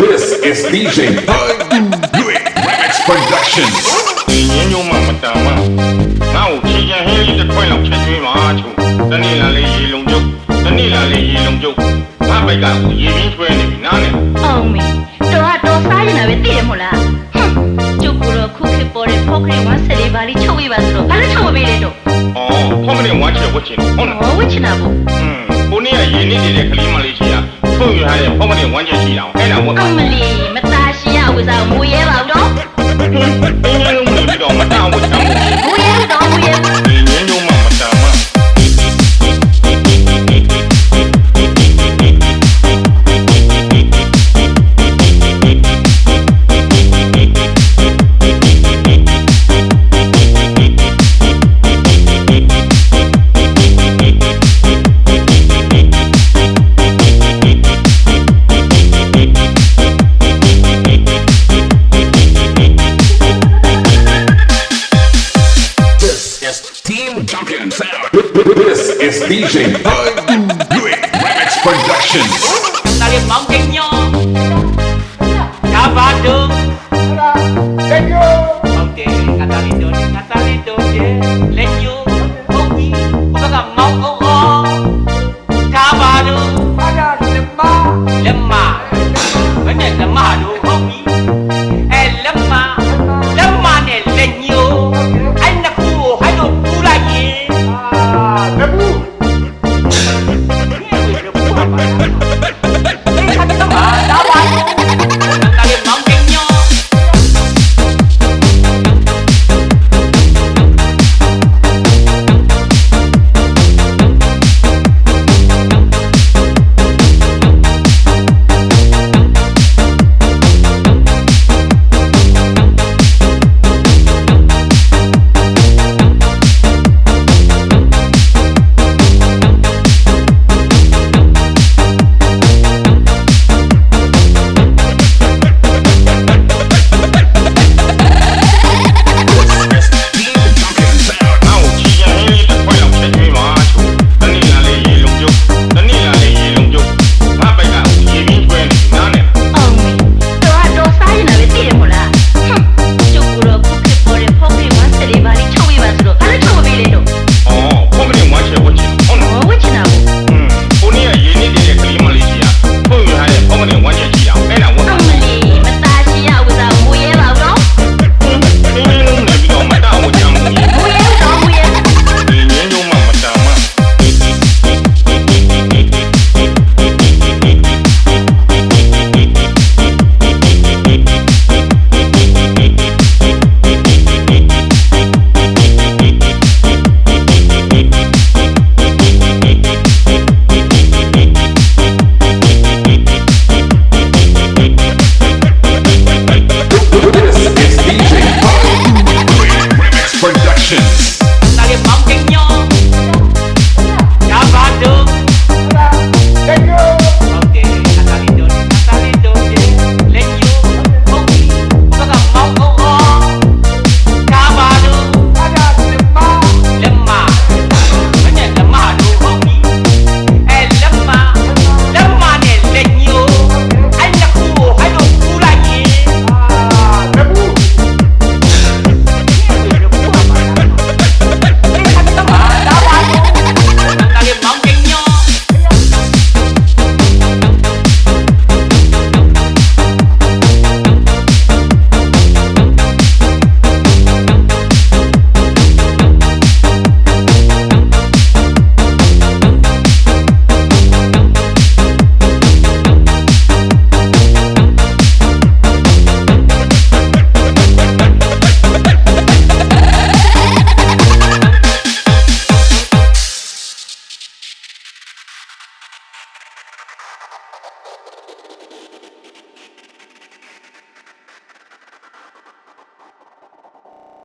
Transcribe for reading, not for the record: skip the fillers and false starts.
This is DJ Buick Remix Productions. ညညမမတမ်းမငါ့ကိုချီချင်ဟင်းလေးတစ်ခွက်လောက်ချက်ကျွေးမှာချို့တနေ့လာလေးရေလုံးကျုပ်တနေ့လာလေးရေလုံးကျုပ်ငါ့ဘက်ကရေပြင်းချွဲနေပြီနားနဲ့ အောင်မေတော်စားရင်လည်းသိရမို့လားဟွန်းကျုပ်ကတော့ခုခေတ်ပေါ်တဲ့ဖောက်ခရီးဝမ်းဆက်လေးပါလိချုပ်ပေးပါဆိုတော့ဘာလို့ချုပ်မပေးလဲတော့ဖောက်မနေဝမ်းချေဝတ်ချင်ဟုတ်လားဝတ်ချင်တာပေါ့ကိုနေ့ကရေနစ်နေတဲ့ကလေးမလေးကြီးကထုတ်ရတဲ့ဖောက်မနေဝမ်းချေရှိတာအဲ့ဒါဝတ်အမလီမသားရှိရဝစားမူရဲပါဘူးတော့အင်းလုံးမလို့တော့မတဝတ်ချင်မူရဲတော့မူရဲညညမမတမ်းမThis is DJ Buick Remix Productions. Dale, mountain, yo.